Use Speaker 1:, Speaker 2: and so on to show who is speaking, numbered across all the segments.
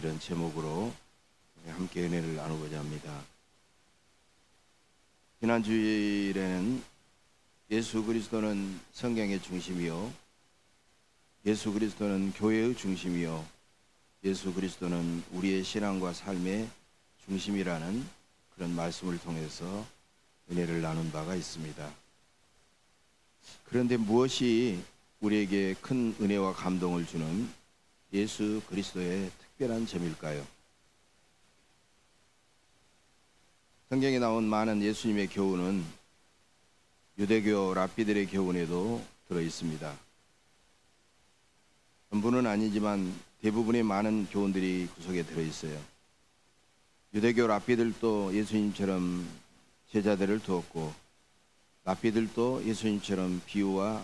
Speaker 1: 이런 제목으로 함께 은혜를 나누고자 합니다. 지난 주일에는 예수 그리스도는 성경의 중심이요, 예수 그리스도는 교회의 중심이요, 예수 그리스도는 우리의 신앙과 삶의 중심이라는 그런 말씀을 통해서 은혜를 나눈 바가 있습니다. 그런데 무엇이 우리에게 큰 은혜와 감동을 주는 예수 그리스도의 특별한 점일까요? 성경에 나온 많은 예수님의 교훈은 유대교 랍비들의 교훈에도 들어 있습니다. 전부는 아니지만 대부분의 많은 교훈들이 구석에 들어 있어요. 유대교 랍비들도 예수님처럼 제자들을 두었고, 랍비들도 예수님처럼 비유와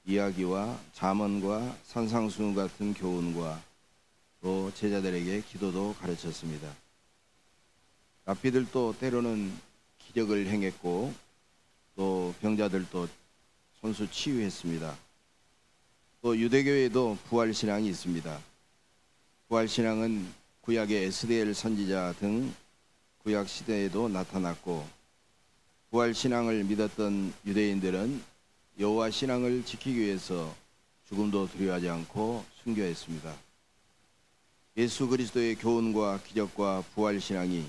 Speaker 1: 이야기와 잠언과 산상수훈 같은 교훈과 또 제자들에게 기도도 가르쳤습니다. 랍비들도 때로는 기적을 행했고 또 병자들도 손수 치유했습니다. 또 유대교에도 부활신앙이 있습니다. 부활신앙은 구약의 에스겔 선지자 등 구약 시대에도 나타났고, 부활신앙을 믿었던 유대인들은 여호와 신앙을 지키기 위해서 죽음도 두려워하지 않고 순교했습니다. 예수 그리스도의 교훈과 기적과 부활신앙이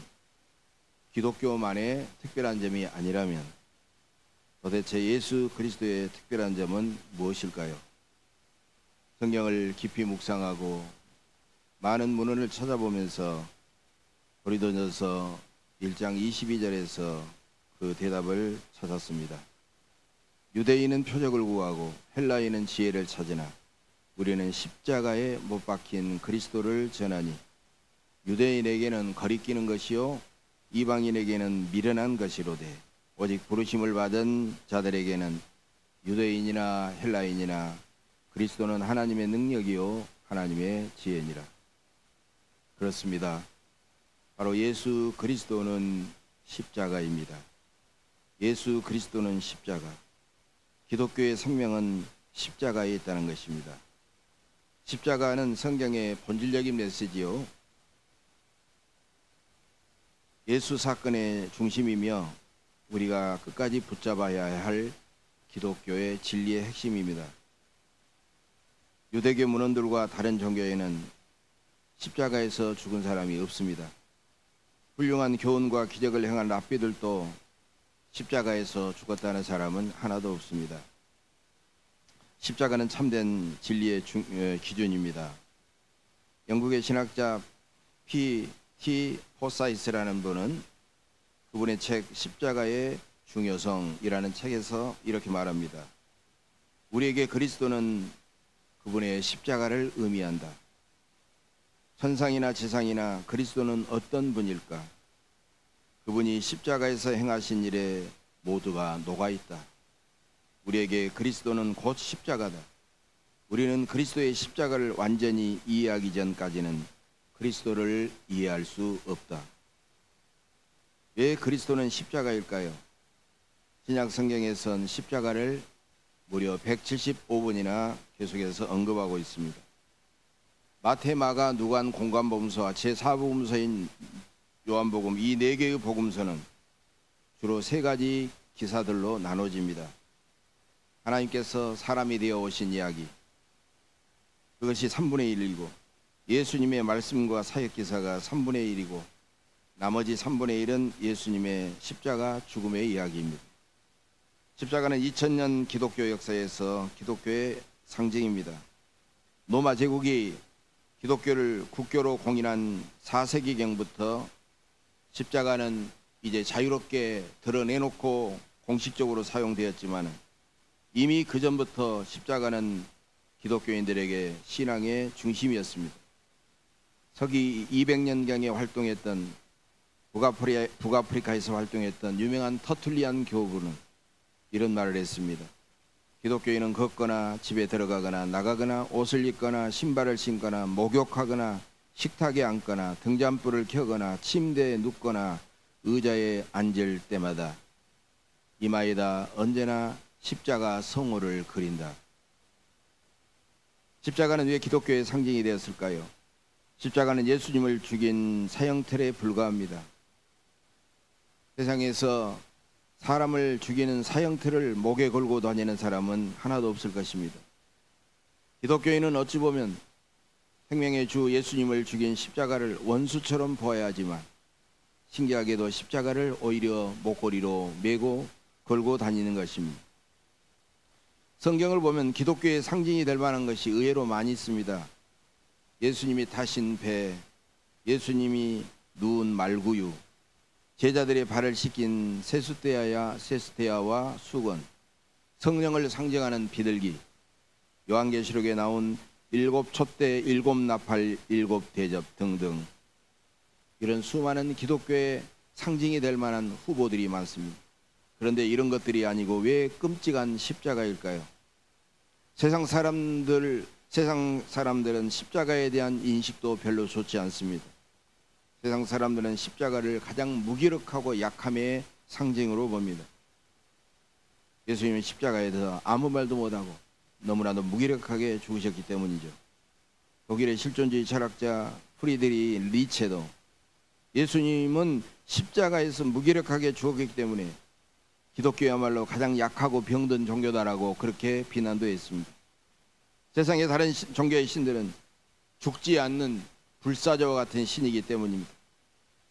Speaker 1: 기독교만의 특별한 점이 아니라면 도대체 예수 그리스도의 특별한 점은 무엇일까요? 성경을 깊이 묵상하고 많은 문헌을 찾아보면서 고린도전서 1장 22절에서 그 대답을 찾았습니다. 유대인은 표적을 구하고 헬라인은 지혜를 찾으나 우리는 십자가에 못 박힌 그리스도를 전하니 유대인에게는 거리끼는 것이요 이방인에게는 미련한 것이로되 오직 부르심을 받은 자들에게는 유대인이나 헬라인이나 그리스도는 하나님의 능력이요 하나님의 지혜니라. 그렇습니다. 바로 예수 그리스도는 십자가입니다. 예수 그리스도는 십자가. 기독교의 생명은 십자가에 있다는 것입니다. 십자가는 성경의 본질적인 메시지요, 예수 사건의 중심이며 우리가 끝까지 붙잡아야 할 기독교의 진리의 핵심입니다. 유대교 문헌들과 다른 종교에는 십자가에서 죽은 사람이 없습니다. 훌륭한 교훈과 기적을 행한 랍비들도 십자가에서 죽었다는 사람은 하나도 없습니다. 십자가는 참된 진리의 기준입니다. 영국의 신학자 P.T. 포사이스라는 분은 그분의 책 십자가의 중요성이라는 책에서 이렇게 말합니다. 우리에게 그리스도는 그분의 십자가를 의미한다. 천상이나 지상이나 그리스도는 어떤 분일까? 그분이 십자가에서 행하신 일에 모두가 녹아있다. 우리에게 그리스도는 곧 십자가다. 우리는 그리스도의 십자가를 완전히 이해하기 전까지는 그리스도를 이해할 수 없다. 왜 그리스도는 십자가일까요? 신약 성경에선 십자가를 무려 175번이나 계속해서 언급하고 있습니다. 마태, 마가, 누간, 공관복음서와 제4복음서인 요한복음 이 4개의 복음서는 주로 3가지 기사들로 나눠집니다. 하나님께서 사람이 되어 오신 이야기, 그것이 3분의 1이고 예수님의 말씀과 사역 기사가 3분의 1이고 나머지 3분의 1은 예수님의 십자가 죽음의 이야기입니다. 십자가는 2000년 기독교 역사에서 기독교의 상징입니다. 로마 제국이 기독교를 국교로 공인한 4세기경부터 십자가는 이제 자유롭게 드러내놓고 공식적으로 사용되었지만 이미 그 전부터 십자가는 기독교인들에게 신앙의 중심이었습니다. 서기 200년경에 활동했던 북아프리카에서 활동했던 유명한 터툴리안 교부는 이런 말을 했습니다. 기독교인은 걷거나 집에 들어가거나 나가거나 옷을 입거나 신발을 신거나 목욕하거나 식탁에 앉거나 등잔불을 켜거나 침대에 눕거나 의자에 앉을 때마다 이마에다 언제나 십자가 성호를 그린다. 십자가는 왜 기독교의 상징이 되었을까요? 십자가는 예수님을 죽인 사형틀에 불과합니다. 세상에서 사람을 죽이는 사형틀을 목에 걸고 다니는 사람은 하나도 없을 것입니다. 기독교인은 어찌 보면 생명의 주 예수님을 죽인 십자가를 원수처럼 보아야 하지만 신기하게도 십자가를 오히려 목걸이로 메고 걸고 다니는 것입니다. 성경을 보면 기독교의 상징이 될 만한 것이 의외로 많이 있습니다. 예수님이 타신 배, 예수님이 누운 말구유, 제자들의 발을 씻긴 세수대야와 수건, 성령을 상징하는 비둘기, 요한계시록에 나온 7촛대, 7나팔, 7대접 등등 이런 수많은 기독교의 상징이 될 만한 후보들이 많습니다. 그런데 이런 것들이 아니고 왜 끔찍한 십자가일까요? 세상 사람들은 십자가에 대한 인식도 별로 좋지 않습니다. 세상 사람들은 십자가를 가장 무기력하고 약함의 상징으로 봅니다. 예수님은 십자가에 대해서 아무 말도 못하고 너무나도 무기력하게 죽으셨기 때문이죠. 독일의 실존주의 철학자 프리드리 니체도 예수님은 십자가에서 무기력하게 죽었기 때문에 기독교야말로 가장 약하고 병든 종교다라고 그렇게 비난도 했습니다. 세상의 다른 종교의 신들은 죽지 않는 불사조와 같은 신이기 때문입니다.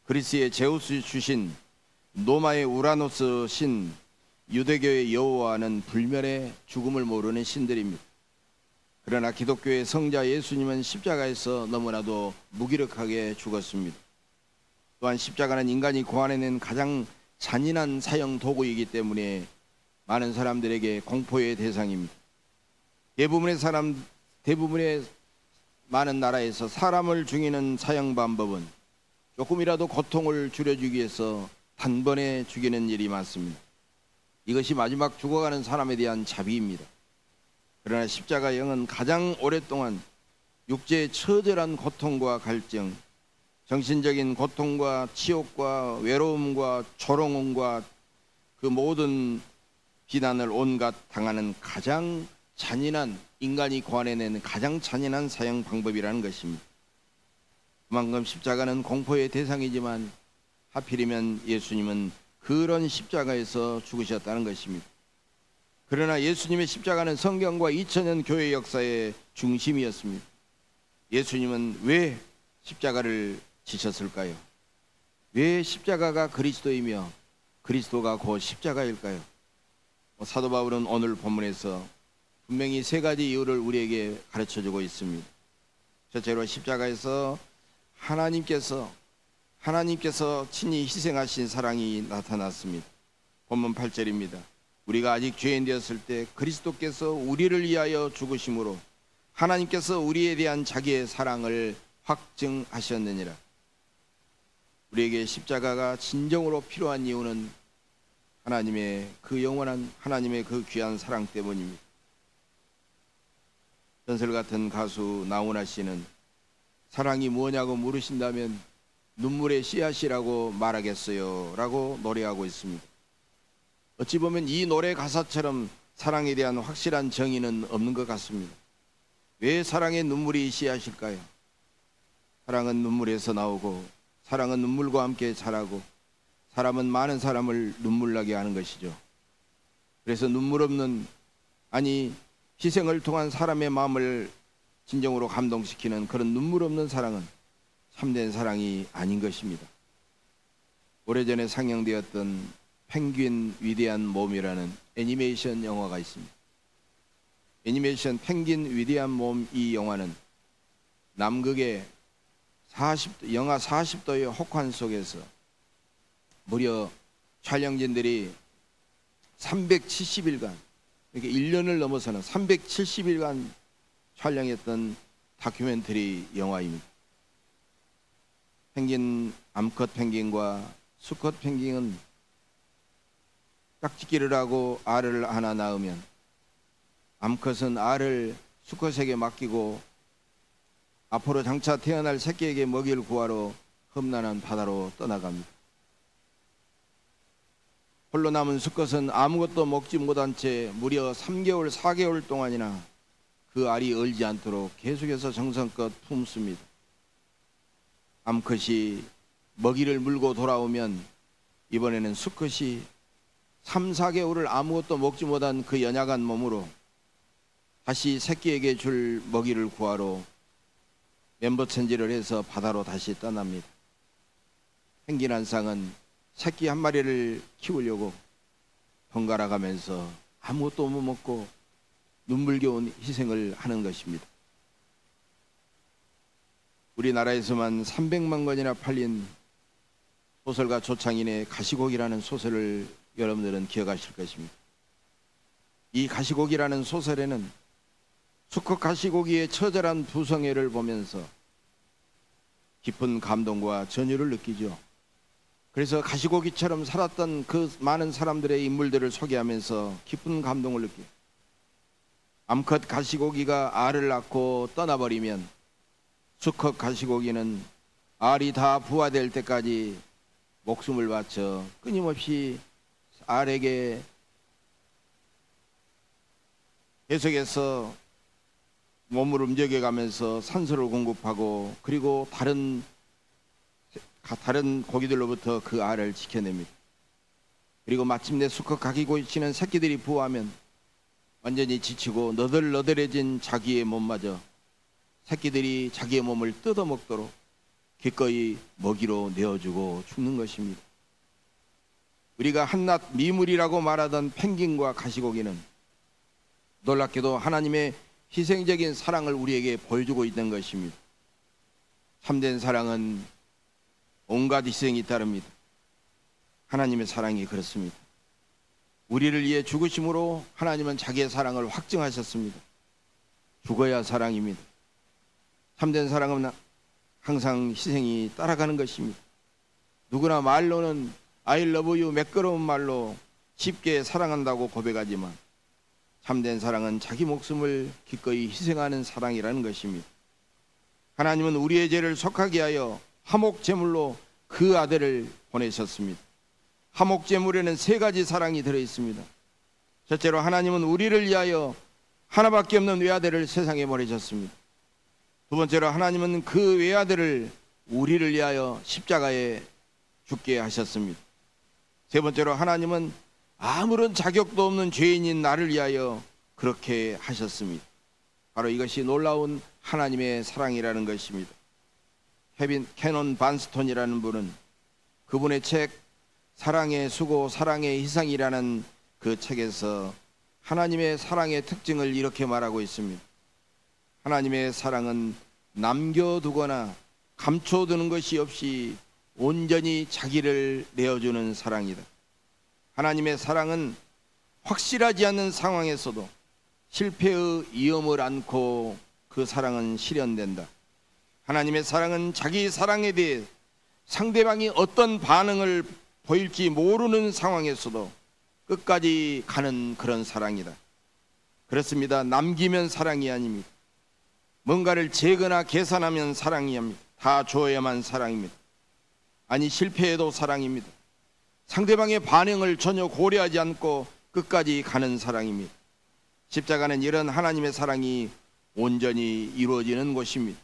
Speaker 1: 그리스의 제우스 주신, 로마의 우라노스 신, 유대교의 여호와는 불멸의 죽음을 모르는 신들입니다. 그러나 기독교의 성자 예수님은 십자가에서 너무나도 무기력하게 죽었습니다. 또한 십자가는 인간이 고안해낸 가장 잔인한 사형 도구이기 때문에 많은 사람들에게 공포의 대상입니다. 대부분의 많은 나라에서 사람을 죽이는 사형 방법은 조금이라도 고통을 줄여주기 위해서 단번에 죽이는 일이 많습니다. 이것이 마지막 죽어가는 사람에 대한 자비입니다. 그러나 십자가형은 가장 오랫동안 육체의 처절한 고통과 갈증, 정신적인 고통과 치욕과 외로움과 조롱과 그 모든 비난을 온갖 당하는 가장 잔인한, 인간이 고안해내는 가장 잔인한 사형 방법이라는 것입니다. 그만큼 십자가는 공포의 대상이지만 하필이면 예수님은 그런 십자가에서 죽으셨다는 것입니다. 그러나 예수님의 십자가는 성경과 2000년 교회 역사의 중심이었습니다. 예수님은 왜 십자가를 지셨을까요? 왜 십자가가 그리스도이며 그리스도가 곧 십자가일까요? 사도 바울은 오늘 본문에서 분명히 세 가지 이유를 우리에게 가르쳐주고 있습니다. 첫째로 십자가에서 하나님께서 친히 희생하신 사랑이 나타났습니다. 본문 8절입니다. 우리가 아직 죄인 되었을 때 그리스도께서 우리를 위하여 죽으심으로 하나님께서 우리에 대한 자기의 사랑을 확증하셨느니라. 우리에게 십자가가 진정으로 필요한 이유는 하나님의 그 영원한, 하나님의 그 귀한 사랑 때문입니다. 전설 같은 가수 나훈아 씨는 사랑이 뭐냐고 물으신다면 눈물의 씨앗이라고 말하겠어요 라고 노래하고 있습니다. 어찌 보면 이 노래 가사처럼 사랑에 대한 확실한 정의는 없는 것 같습니다. 왜 사랑의 눈물이 씨앗일까요? 사랑은 눈물에서 나오고 사랑은 눈물과 함께 자라고 사람은 많은 사람을 눈물나게 하는 것이죠. 그래서 눈물 없는, 희생을 통한 사람의 마음을 진정으로 감동시키는 그런 눈물 없는 사랑은 참된 사랑이 아닌 것입니다. 오래전에 상영되었던 펭귄 위대한 몸이라는 애니메이션 영화가 있습니다. 애니메이션 펭귄 위대한 몸, 이 영화는 남극의 영하 40도의 혹한 속에서 무려 촬영진들이 370일간, 이렇게 1년을 넘어서는 370일간 촬영했던 다큐멘터리 영화입니다. 암컷 펭귄과 수컷 펭귄은 짝짓기를 하고 알을 하나 낳으면 암컷은 알을 수컷에게 맡기고 앞으로 장차 태어날 새끼에게 먹이를 구하러 험난한 바다로 떠나갑니다. 홀로 남은 수컷은 아무것도 먹지 못한 채 무려 3개월, 4개월 동안이나 그 알이 얼지 않도록 계속해서 정성껏 품습니다. 암컷이 먹이를 물고 돌아오면 이번에는 수컷이 3, 4개월을 아무것도 먹지 못한 그 연약한 몸으로 다시 새끼에게 줄 먹이를 구하러 멤버천지를 해서 바다로 다시 떠납니다. 펭귄 한 쌍은 새끼 한 마리를 키우려고 번갈아 가면서 아무것도 못 먹고 눈물겨운 희생을 하는 것입니다. 우리나라에서만 300만 권이나 팔린 소설가 조창인의 가시곡이라는 소설을 여러분들은 기억하실 것입니다. 이 가시곡이라는 소설에는 수컷 가시고기의 처절한 부성애를 보면서 깊은 감동과 전율을 느끼죠. 그래서 가시고기처럼 살았던 그 많은 사람들의 인물들을 소개하면서 깊은 감동을 느껴요. 암컷 가시고기가 알을 낳고 떠나버리면 수컷 가시고기는 알이 다 부화될 때까지 목숨을 바쳐 끊임없이 알에게 계속해서 몸을 움직여가면서 산소를 공급하고 그리고 다른 고기들로부터 그 알을 지켜냅니다. 그리고 마침내 수컷 가시고기는 새끼들이 부화하면 완전히 지치고 너덜너덜해진 자기의 몸마저 새끼들이 자기의 몸을 뜯어먹도록 기꺼이 먹이로 내어주고 죽는 것입니다. 우리가 한낱 미물이라고 말하던 펭귄과 가시고기는 놀랍게도 하나님의 희생적인 사랑을 우리에게 보여주고 있는 것입니다. 참된 사랑은 온갖 희생이 따릅니다. 하나님의 사랑이 그렇습니다. 우리를 위해 죽으심으로 하나님은 자기의 사랑을 확증하셨습니다. 죽어야 사랑입니다. 참된 사랑은 항상 희생이 따라가는 것입니다. 누구나 말로는 I love you 매끄러운 말로 쉽게 사랑한다고 고백하지만 참된 사랑은 자기 목숨을 기꺼이 희생하는 사랑이라는 것입니다. 하나님은 우리의 죄를 속하게 하여 화목 제물로 그 아들을 보내셨습니다. 화목 제물에는 3가지 사랑이 들어있습니다. 첫째로 하나님은 우리를 위하여 하나밖에 없는 외아들을 세상에 보내셨습니다. 두 번째로 하나님은 그 외아들을 우리를 위하여 십자가에 죽게 하셨습니다. 세 번째로 하나님은 아무런 자격도 없는 죄인인 나를 위하여 그렇게 하셨습니다. 바로 이것이 놀라운 하나님의 사랑이라는 것입니다. 캐논 반스톤이라는 분은 그분의 책 사랑의 수고 사랑의 희생이라는 그 책에서 하나님의 사랑의 특징을 이렇게 말하고 있습니다. 하나님의 사랑은 남겨두거나 감춰두는 것이 없이 온전히 자기를 내어주는 사랑이다. 하나님의 사랑은 확실하지 않는 상황에서도 실패의 위험을 안고 그 사랑은 실현된다. 하나님의 사랑은 자기 사랑에 대해 상대방이 어떤 반응을 보일지 모르는 상황에서도 끝까지 가는 그런 사랑이다. 그렇습니다. 남기면 사랑이 아닙니다. 뭔가를 재거나 계산하면 사랑이 아닙니다. 다 줘야만 사랑입니다. 아니 실패해도 사랑입니다. 상대방의 반응을 전혀 고려하지 않고 끝까지 가는 사랑입니다. 십자가는 이런 하나님의 사랑이 온전히 이루어지는 곳입니다.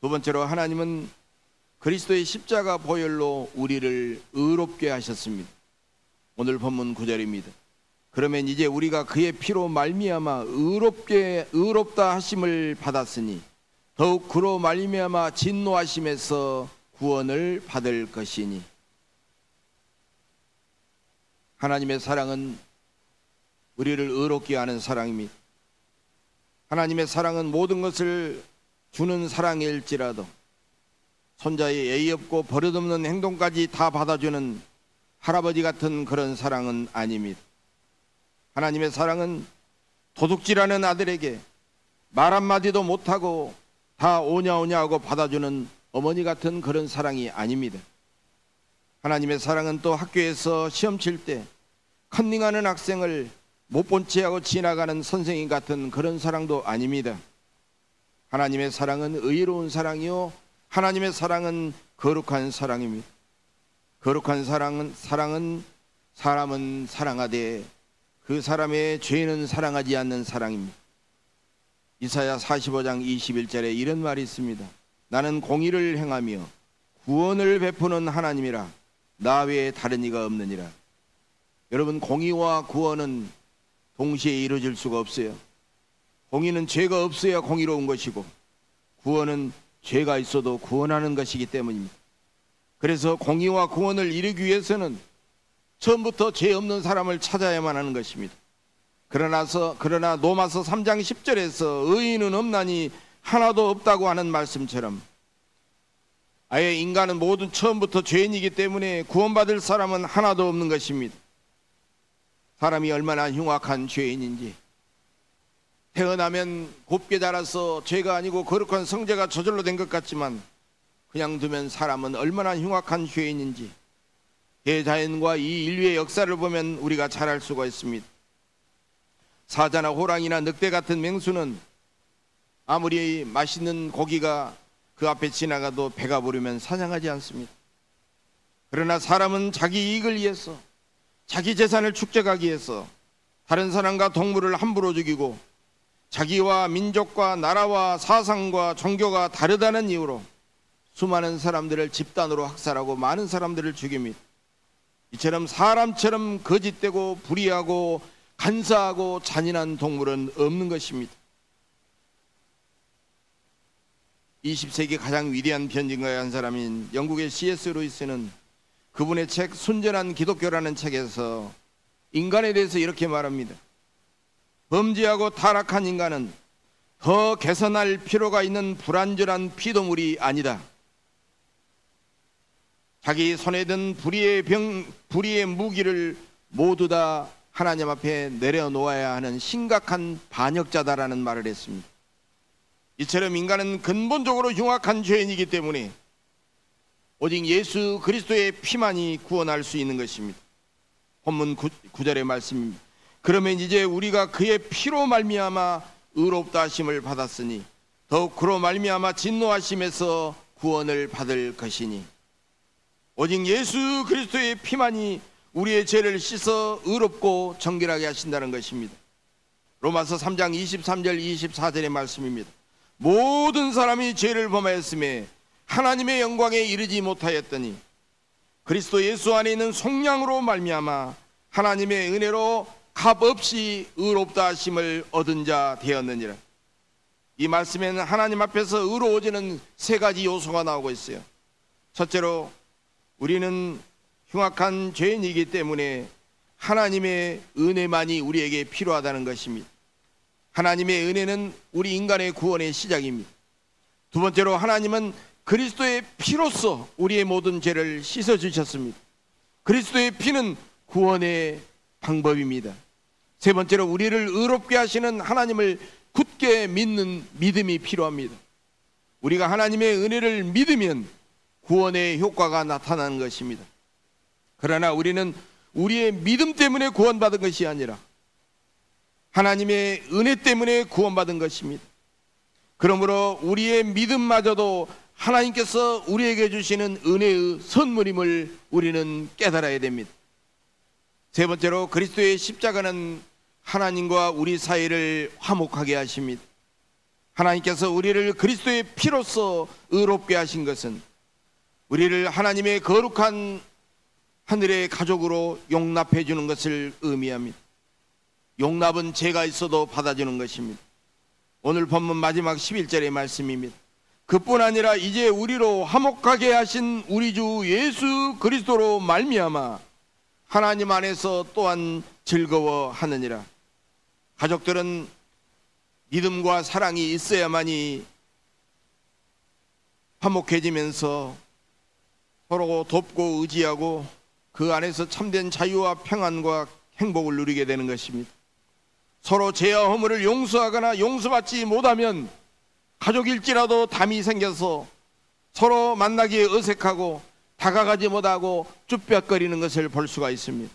Speaker 1: 두 번째로 하나님은 그리스도의 십자가 보혈로 우리를 의롭게 하셨습니다. 오늘 본문 9절입니다. 그러면 이제 우리가 그의 피로 말미암아 의롭다 하심을 받았으니 더욱 그로 말미암아 진노하심에서 구원을 받을 것이니. 하나님의 사랑은 우리를 의롭게 하는 사랑입니다. 하나님의 사랑은 모든 것을 주는 사랑일지라도 손자의 예의 없고 버릇없는 행동까지 다 받아주는 할아버지 같은 그런 사랑은 아닙니다. 하나님의 사랑은 도둑질하는 아들에게 말 한마디도 못하고 다 오냐오냐 하고 받아주는 어머니 같은 그런 사랑이 아닙니다. 하나님의 사랑은 또 학교에서 시험 칠 때 컨닝하는 학생을 못 본 채 하고 지나가는 선생님 같은 그런 사랑도 아닙니다. 하나님의 사랑은 의로운 사랑이요 하나님의 사랑은 거룩한 사랑입니다. 거룩한 사랑은 사람은 사랑하되 그 사람의 죄는 사랑하지 않는 사랑입니다. 이사야 45장 21절에 이런 말이 있습니다. 나는 공의를 행하며 구원을 베푸는 하나님이라 나 외에 다른 이가 없느니라. 여러분, 공의와 구원은 동시에 이루어질 수가 없어요. 공의는 죄가 없어야 공의로운 것이고, 구원은 죄가 있어도 구원하는 것이기 때문입니다. 그래서 공의와 구원을 이루기 위해서는 처음부터 죄 없는 사람을 찾아야만 하는 것입니다. 그러나 로마서 3장 10절에서 의인은 없나니 하나도 없다고 하는 말씀처럼, 아예 인간은 모든 처음부터 죄인이기 때문에 구원받을 사람은 하나도 없는 것입니다. 사람이 얼마나 흉악한 죄인인지, 태어나면 곱게 자라서 죄가 아니고 거룩한 성죄가 저절로 된 것 같지만 그냥 두면 사람은 얼마나 흉악한 죄인인지 대자연과 이 인류의 역사를 보면 우리가 잘 알 수가 있습니다. 사자나 호랑이나 늑대 같은 맹수는 아무리 맛있는 고기가 그 앞에 지나가도 배가 부르면 사냥하지 않습니다. 그러나 사람은 자기 이익을 위해서, 자기 재산을 축적하기 위해서 다른 사람과 동물을 함부로 죽이고, 자기와 민족과 나라와 사상과 종교가 다르다는 이유로 수많은 사람들을 집단으로 학살하고 많은 사람들을 죽입니다. 이처럼 사람처럼 거짓되고 불의하고 간사하고 잔인한 동물은 없는 것입니다. 20세기 가장 위대한 변증가의 한 사람인 영국의 C.S. 루이스는 그분의 책 순전한 기독교라는 책에서 인간에 대해서 이렇게 말합니다. 범죄하고 타락한 인간은 더 개선할 필요가 있는 불완전한 피조물이 아니다. 자기 손에 든 불의의 무기를 모두 다 하나님 앞에 내려놓아야 하는 심각한 반역자다라는 말을 했습니다. 이처럼 인간은 근본적으로 흉악한 죄인이기 때문에 오직 예수 그리스도의 피만이 구원할 수 있는 것입니다. 본문 9절의 말씀입니다. 그러면 이제 우리가 그의 피로 말미암아 의롭다 하심을 받았으니 더욱 그로 말미암아 진노하심에서 구원을 받을 것이니, 오직 예수 그리스도의 피만이 우리의 죄를 씻어 의롭고 정결하게 하신다는 것입니다. 로마서 3장 23절 24절의 말씀입니다. 모든 사람이 죄를 범하였음에 하나님의 영광에 이르지 못하였더니 그리스도 예수 안에 있는 속량으로 말미암아 하나님의 은혜로 값없이 의롭다 하심을 얻은 자 되었느니라. 이 말씀에는 하나님 앞에서 의로워지는 세 가지 요소가 나오고 있어요. 첫째로, 우리는 흉악한 죄인이기 때문에 하나님의 은혜만이 우리에게 필요하다는 것입니다. 하나님의 은혜는 우리 인간의 구원의 시작입니다. 두 번째로, 하나님은 그리스도의 피로써 우리의 모든 죄를 씻어주셨습니다. 그리스도의 피는 구원의 방법입니다. 세 번째로, 우리를 의롭게 하시는 하나님을 굳게 믿는 믿음이 필요합니다. 우리가 하나님의 은혜를 믿으면 구원의 효과가 나타나는 것입니다. 그러나 우리는 우리의 믿음 때문에 구원받은 것이 아니라 하나님의 은혜 때문에 구원받은 것입니다. 그러므로 우리의 믿음마저도 하나님께서 우리에게 주시는 은혜의 선물임을 우리는 깨달아야 됩니다. 세 번째로, 그리스도의 십자가는 하나님과 우리 사이를 화목하게 하십니다. 하나님께서 우리를 그리스도의 피로써 의롭게 하신 것은 우리를 하나님의 거룩한 하늘의 가족으로 용납해 주는 것을 의미합니다. 용납은 죄가 있어도 받아주는 것입니다. 오늘 본문 마지막 11절의 말씀입니다. 그뿐 아니라 이제 우리로 화목하게 하신 우리 주 예수 그리스도로 말미암아 하나님 안에서 또한 즐거워하느니라. 가족들은 믿음과 사랑이 있어야만이 화목해지면서 서로 돕고 의지하고 그 안에서 참된 자유와 평안과 행복을 누리게 되는 것입니다. 서로 죄와 허물을 용서하거나 용서받지 못하면 가족일지라도 담이 생겨서 서로 만나기에 어색하고 다가가지 못하고 쭈뼛거리는 것을 볼 수가 있습니다.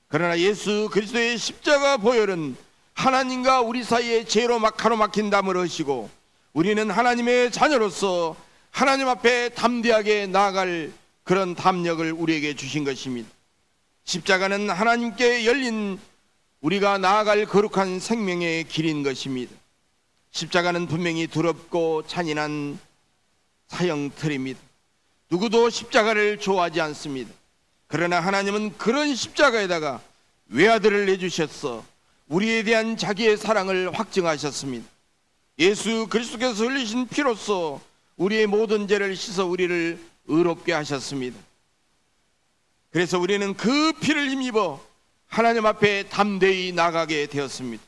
Speaker 1: 그러나 예수 그리스도의 십자가 보혈은 하나님과 우리 사이에 죄로 가로막힌 담을 허시고 우리는 하나님의 자녀로서 하나님 앞에 담대하게 나아갈 그런 담력을 우리에게 주신 것입니다. 십자가는 하나님께 열린 우리가 나아갈 거룩한 생명의 길인 것입니다. 십자가는 분명히 두렵고 잔인한 사형틀입니다. 누구도 십자가를 좋아하지 않습니다. 그러나 하나님은 그런 십자가에다가 외아들을 내주셨어 우리에 대한 자기의 사랑을 확증하셨습니다. 예수 그리스도께서 흘리신 피로써 우리의 모든 죄를 씻어 우리를 의롭게 하셨습니다. 그래서 우리는 그 피를 힘입어 하나님 앞에 담대히 나가게 되었습니다.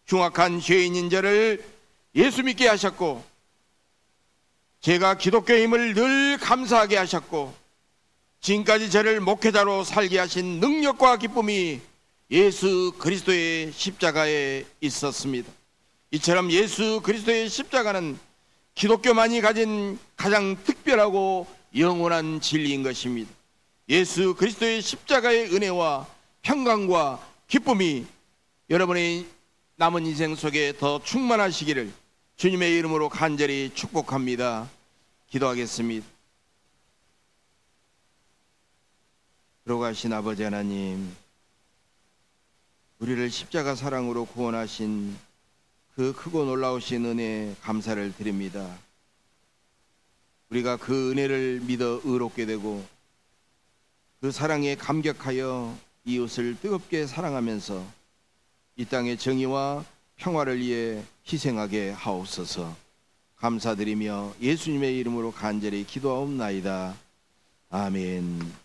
Speaker 1: 흉악한 죄인인 저를 예수 믿게 하셨고, 제가 기독교임을 늘 감사하게 하셨고, 지금까지 저를 목회자로 살게 하신 능력과 기쁨이 예수 그리스도의 십자가에 있었습니다. 이처럼 예수 그리스도의 십자가는 기독교만이 가진 가장 특별하고 영원한 진리인 것입니다. 예수 그리스도의 십자가의 은혜와 평강과 기쁨이 여러분의 남은 인생 속에 더 충만하시기를 주님의 이름으로 간절히 축복합니다. 기도하겠습니다. 들어가신 아버지 하나님, 우리를 십자가 사랑으로 구원하신 그 크고 놀라우신 은혜에 감사를 드립니다. 우리가 그 은혜를 믿어 의롭게 되고 그 사랑에 감격하여 이웃을 뜨겁게 사랑하면서 이 땅의 정의와 평화를 위해 희생하게 하옵소서. 감사드리며 예수님의 이름으로 간절히 기도하옵나이다. 아멘.